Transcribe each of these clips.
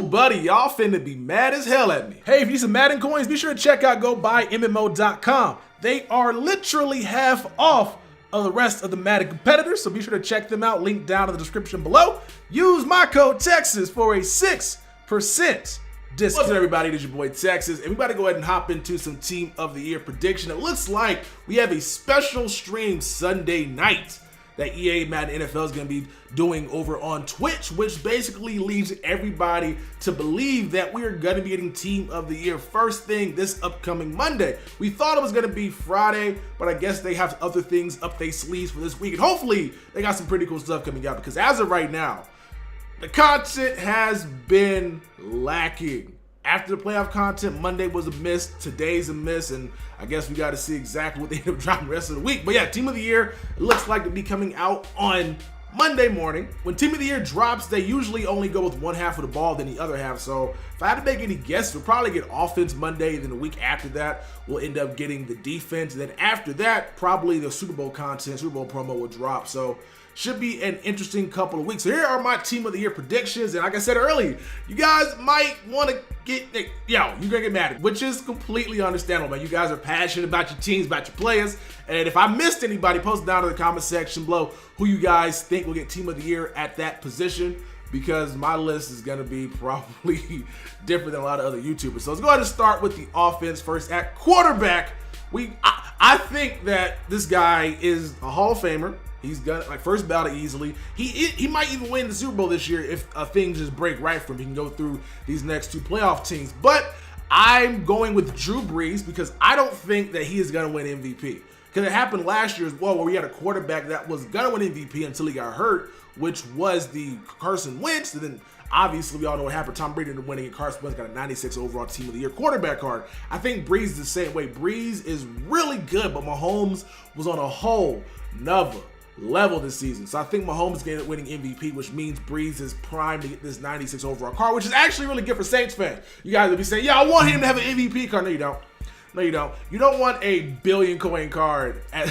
Ooh, buddy, y'all finna be mad as hell at me. Hey, if you need some Madden coins, be sure to check out GoBuyMMO.com. They are literally half off of the rest of the Madden competitors, so be sure to check them out. Link down in the description below. Use my code Texas for a 6% discount. What's up, everybody? It is your boy Texas, and we about to go ahead and hop into some Team of the Year prediction. It looks like we have a special stream Sunday night that EA Madden NFL is going to be doing over on Twitch, which basically leads everybody to believe that we are going to be getting Team of the Year first thing this upcoming Monday. We thought it was going to be Friday, but I guess they have other things up their sleeves for this week, and hopefully they got some pretty cool stuff coming out, because as of right now, the content has been lacking. After the playoff content, Monday was a miss, today's a miss, and I guess we got to see exactly what they end up dropping the rest of the week. But yeah, Team of the Year looks like to be coming out on Monday morning. When Team of the Year drops, they usually only go with one half of the ball than the other half. So if I had to make any guesses, we'll probably get offense Monday, then the week after that, we'll end up getting the defense. And then after that, probably the Super Bowl content, Super Bowl promo will drop. So should be an interesting couple of weeks. So here are my Team of the Year predictions. And like I said earlier, you guys might want to you're gonna get mad, which is completely understandable, man. You guys are passionate about your teams, about your players. And if I missed anybody, post down in the comment section below who you guys think will get Team of the Year at that position, because my list is gonna be probably different than a lot of other YouTubers. So let's go ahead and start with the offense first. At quarterback, I think that this guy is a Hall of Famer. He's gonna first ballot easily. He might even win the Super Bowl this year if things just break right for him. He can go through these next two playoff teams. But I'm going with Drew Brees because I don't think that he is gonna win MVP. Because it happened last year as well, where we had a quarterback that was gonna win MVP until he got hurt, which was the Carson Wentz. And then obviously we all know what happened. Tom Brady ended up winning, and Carson Wentz got a 96 overall Team of the Year quarterback card. I think Brees is the same way. Brees is really good, but Mahomes was on a whole nother level this season. So I think Mahomes is getting winning MVP, which means Brees is primed to get this 96 overall card, which is actually really good for Saints fans. You guys will be saying, yeah, I want him to have an MVP card. No, you don't. No, you don't. You don't want a billion coin card as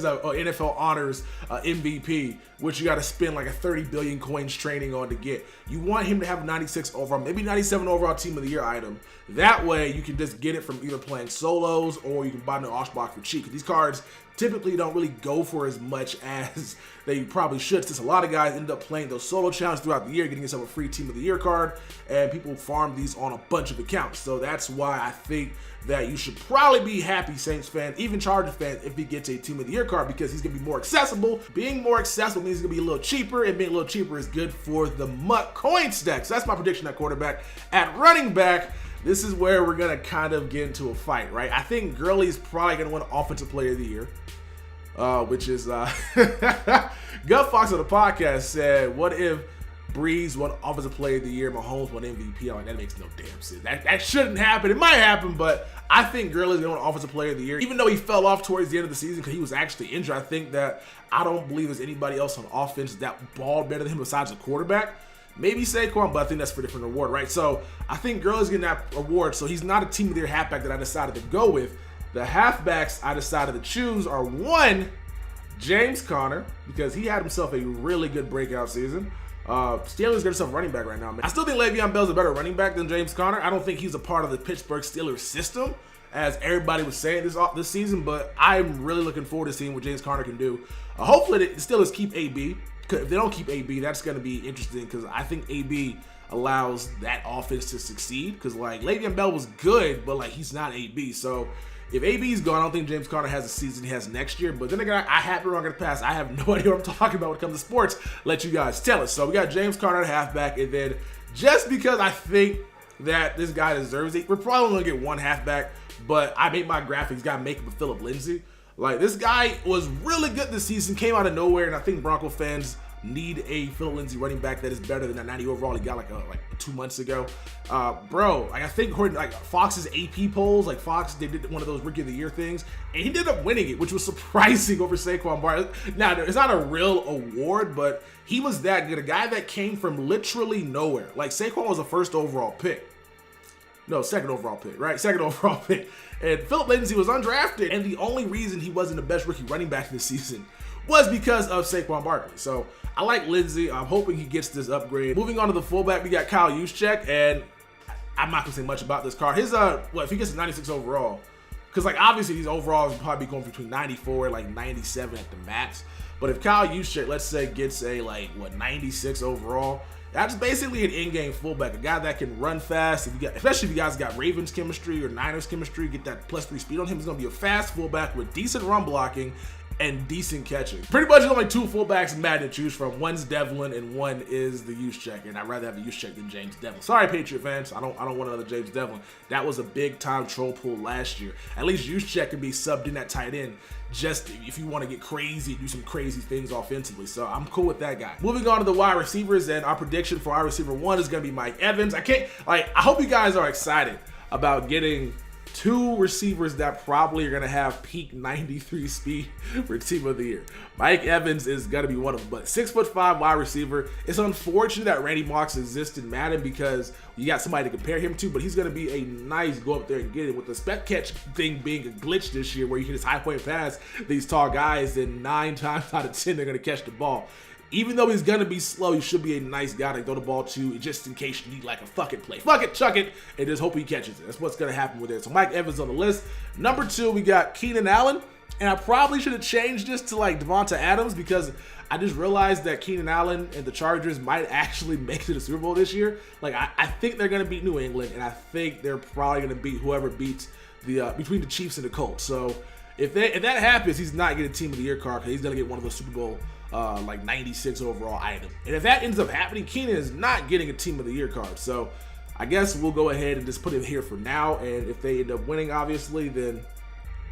a NFL honors MVP, which you got to spend like a 30 billion coins training on to get. You want him to have a 96 overall, maybe 97 overall Team of the Year item. That way you can just get it from either playing solos or you can buy an auction box for cheap. These cards typically don't really go for as much as they probably should, since a lot of guys end up playing those solo challenges throughout the year, getting yourself a free Team of the Year card, and people farm these on a bunch of accounts. So that's why I think that you should probably be happy, Saints fans, even Chargers fans, if he gets a Team of the Year card, because he's going to be more accessible. Being more accessible means he's going to be a little cheaper, and being a little cheaper is good for the Muck coin stack. So that's my prediction at quarterback. At running back, this is where we're going to kind of get into a fight, right? I think Gurley's probably going to win Offensive Player of the Year, which is Gut Fox on the podcast said, what if Brees won Offensive Player of the Year, Mahomes won MVP? I'm like, that makes no damn sense. That shouldn't happen. It might happen, but I think Gurley's going to win Offensive Player of the Year. Even though he fell off towards the end of the season because he was actually injured, I don't believe there's anybody else on offense that balled better than him besides a quarterback. Maybe Saquon, but I think that's for a different award, right? So I think Gurley's getting that award, so he's not a Team of the Year halfback that I decided to go with. The halfbacks I decided to choose are, one, James Conner, because he had himself a really good breakout season. Steelers got himself a running back right now, man. I still think Le'Veon Bell's a better running back than James Conner. I don't think he's a part of the Pittsburgh Steelers system, as everybody was saying this season, but I'm really looking forward to seeing what James Conner can do. Hopefully the Steelers keep AB. If they don't keep AB, that's going to be interesting, because I think AB allows that offense to succeed, because like Le'Veon Bell was good, but like he's not AB. So if AB's gone, I don't think James Conner has the season he has next year. But then again, I have it wrong in the past. I have no idea what I'm talking about when it comes to sports. Let you guys tell us. So we got James Conner at halfback, and then just because I think that this guy deserves it, we're probably only going to get one halfback, but I made my graphics, got to make it with Philip Lindsay. Like, this guy was really good this season, came out of nowhere, and I think Bronco fans need a Philip Lindsay running back that is better than that 90 overall he got like 2 months ago. Bro, like I think according to like Fox's AP polls, like Fox, they did one of those Rookie of the Year things, and he ended up winning it, which was surprising over Saquon Barkley. Now, it's not a real award, but he was that good. A guy that came from literally nowhere. Like, Saquon was a first overall pick. No, second overall pick, right? Second overall pick. And Philip Lindsay was undrafted, and the only reason he wasn't the best rookie running back this season was because of Saquon Barkley. So I like Lindsey. I'm hoping he gets this upgrade. Moving on to the fullback, we got Kyle Juszczyk, and I'm not gonna say much about this card. His if he gets a 96 overall, because like obviously these overalls will probably be going between 94 and like 97 at the max. But if Kyle Juszczyk, let's say, gets a 96 overall, that's basically an in-game fullback, a guy that can run fast. Especially if you guys got Ravens chemistry or Niners chemistry, get that +3 speed on him. He's gonna be a fast fullback with decent run blocking and decent catching. Pretty much there's only 2 fullbacks in Madden to choose from. One's Devlin and one is the Juszczyk, and I'd rather have the Juszczyk than James Devlin. Sorry, Patriot fans, I don't want another James Devlin. That was a big time troll pull last year. At least Juszczyk can be subbed in at tight end, just if you want to get crazy, do some crazy things offensively. So I'm cool with that guy. Moving on to the wide receivers, and our prediction for wide receiver 1 is gonna be Mike Evans. I hope you guys are excited about getting 2 receivers that probably are going to have peak 93 speed for team of the year. Mike Evans is going to be one of them, but 6'5" wide receiver. It's unfortunate that Randy Moss exists in Madden because you got somebody to compare him to, but he's going to be a nice go up there and get it. With the spec catch thing being a glitch this year where you can just high point pass these tall guys, and 9 times out of 10 they're going to catch the ball. Even though he's going to be slow, he should be a nice guy to throw the ball to just in case you need like a fuck it play. Fuck it, chuck it, and just hope he catches it. That's what's going to happen with it. So Mike Evans on the list. Number 2, we got Keenan Allen. And I probably should have changed this to like Devonta Adams because I just realized that Keenan Allen and the Chargers might actually make it to the Super Bowl this year. Like I think they're going to beat New England, and I think they're probably going to beat whoever beats the between the Chiefs and the Colts. So if that happens, he's not getting Team of the Year card because he's going to get one of those Super Bowl 96 overall item. And if that ends up happening, Keenan is not getting a Team of the Year card. So I guess we'll go ahead and just put him here for now. And if they end up winning, obviously, then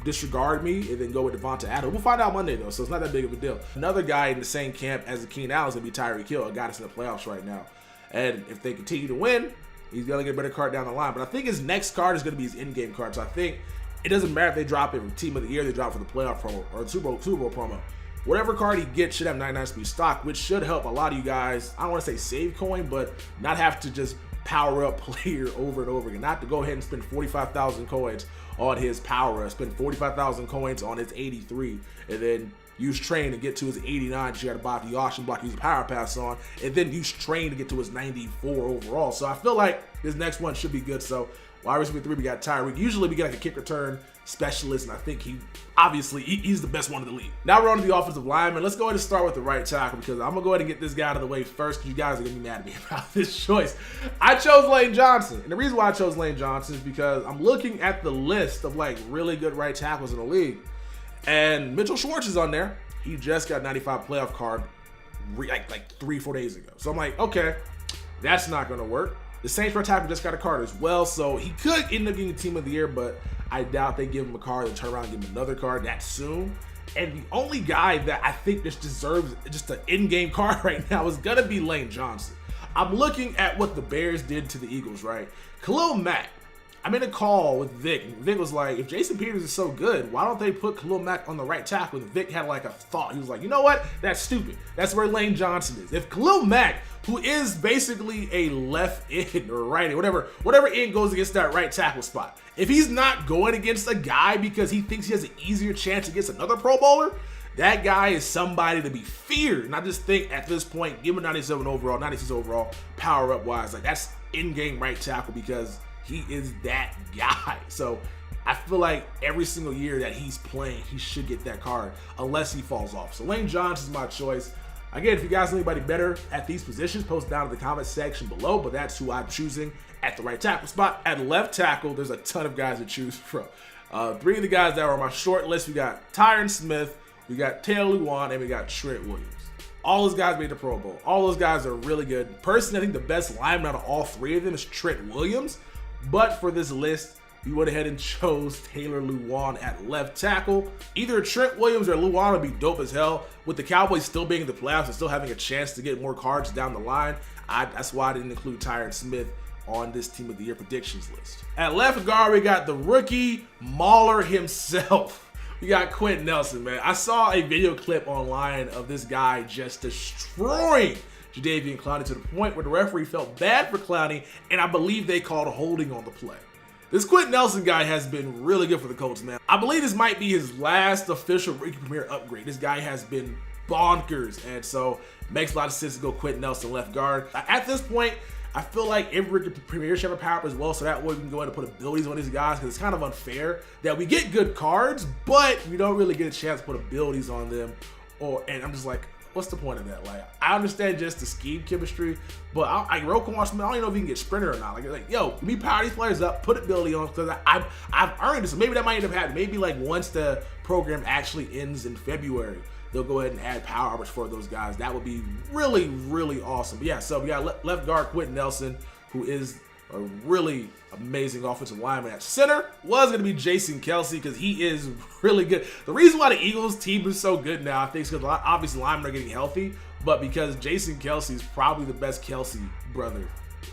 disregard me and then go with Devonta Adams. We'll find out Monday though, so it's not that big of a deal. Another guy in the same camp as the Keenan Allen is gonna be Tyreek Hill, a guy that's in the playoffs right now. And if they continue to win, he's gonna get a better card down the line. But I think his next card is gonna be his in-game card. So I think it doesn't matter if they drop it for Team of the Year, they drop it for the playoff promo or Super Bowl promo. Whatever card he gets should have 99 speed stock, which should help a lot of you guys. I don't want to say save coin, but not have to just power up player over and over again. Not to go ahead and spend 45,000 coins on his power up, spend 45,000 coins on his 83, and then use train to get to his 89. You got to buy the auction block, use a power pass on, and then use train to get to his 94 overall. So I feel like this next one should be good. So wide receiver 3, we got Tyreek. Usually we get like a kick return specialist, and I think he's the best one in the league. Now we're on to the offensive lineman. Let's go ahead and start with the right tackle because I'm gonna go ahead and get this guy out of the way first because you guys are gonna be mad at me about this choice. I chose Lane Johnson, and the reason why I chose Lane Johnson is because I'm looking at the list of like really good right tackles in the league, and Mitchell Schwartz is on there. He just got 95 playoff card like 3-4 days ago. So I'm like, okay, that's not gonna work. The Saints right tackle just got a card as well, so he could end up getting Team of the Year, but I doubt they give him a card and turn around and give him another card that soon. And the only guy that I think just deserves just an in-game card right now is gonna be Lane Johnson. I'm looking at what the Bears did to the Eagles, right? Khalil Mack. I'm in a call with Vic, and Vic was like, if Jason Peters is so good, why don't they put Khalil Mack on the right tackle? And Vic had like a thought. He was like, you know what? That's stupid. That's where Lane Johnson is. If Khalil Mack, who is basically a left end or right end, whatever end goes against that right tackle spot, if he's not going against a guy because he thinks he has an easier chance against another Pro Bowler, that guy is somebody to be feared. And I just think at this point, give him 97 overall, 96 overall, power up wise, like that's in-game right tackle because he is that guy. So I feel like every single year that he's playing, he should get that card unless he falls off. So Lane Johnson is my choice. Again, if you guys know anybody better at these positions, post down in the comment section below, but that's who I'm choosing at the right tackle spot. At left tackle, there's a ton of guys to choose from. 3 of the guys that are on my short list, we got Tyron Smith, we got Taylor Lewan, and we got Trent Williams. All those guys made the Pro Bowl. All those guys are really good. Personally, I think the best lineman out of all 3 of them is Trent Williams. But for this list, we went ahead and chose Taylor Lewan at left tackle. Either Trent Williams or Lewan would be dope as hell. With the Cowboys still being in the playoffs and still having a chance to get more cards down the line, that's why I didn't include Tyron Smith on this Team of the Year predictions list. At left guard, we got the rookie mauler himself. We got Quentin Nelson, man. I saw a video clip online of this guy just destroying Jadeveon Clowney to the point where the referee felt bad for Clowney, and I believe they called a holding on the play. This Quentin Nelson guy has been really good for the Colts, man. I believe this might be his last official rookie premier upgrade. This guy has been bonkers, and so makes a lot of sense to go Quentin Nelson left guard. At this point, I feel like every rookie premier should have a power up as well, so that way we can go ahead and put abilities on these guys, because it's kind of unfair that we get good cards, but we don't really get a chance to put abilities on them. And I'm just like, what's the point of that? Like, I understand just the scheme chemistry, but Roquan Smith, I don't even know if he can get sprinter or not. Like yo, let me power these players up, put ability on, because I've earned this. So maybe that might end up happening. Maybe like once the program actually ends in February, they'll go ahead and add power ups for those guys. That would be really, really awesome. But yeah, so we got left guard Quentin Nelson, who is a really amazing offensive lineman. At center was going to be Jason Kelce, because he is really good. The reason why the Eagles team is so good now, I think, is because obviously linemen are getting healthy, but because Jason Kelce is probably the best Kelce brother.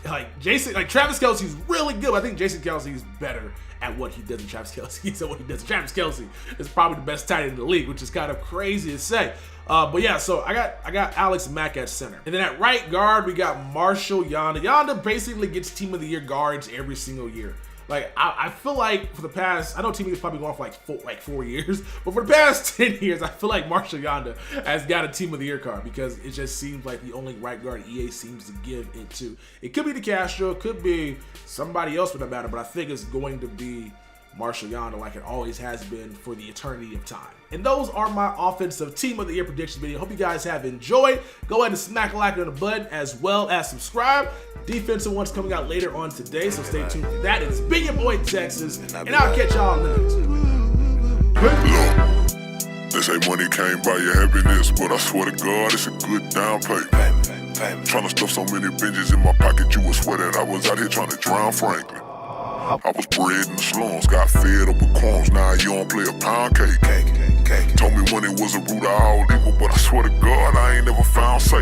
Like Travis Kelce is really good, but I think Jason Kelce is better at what he does in Travis Kelce. So what he does in Travis Kelce is probably the best tight end in the league, which is kind of crazy to say. But yeah, so I got Alex Mack at center. And then at right guard, we got Marshall Yanda. Yanda basically gets Team of the Year guards every single year. Like, I feel like for the past, I know Team of the Year's probably going for like 4 years, but for the past 10 years, I feel like Marshall Yanda has got a Team of the Year card, because it just seems like the only right guard EA seems to give it to. It could be DeCastro, it could be somebody else for that matter, but I think it's going to be Marshall Yanda, like it always has been for the eternity of time. And those are my offensive Team of the Year predictions video. Hope you guys have enjoyed. Go ahead and smack a like on the button, as well as subscribe. Defensive one's coming out later on today, so stay tuned for that. It's been your boy Texas, and I'll catch y'all next. Look, they say money can't buy your happiness, but I swear to God, it's a good down payment. Trying to stuff so many binges in my pocket, you would swear that I was out here trying to drown Franklin. I was bred in the slums, got fed up with crumbs, now you don't play a pound cake. Told me when it was a root of all evil, but I swear to God, I ain't never found Satan.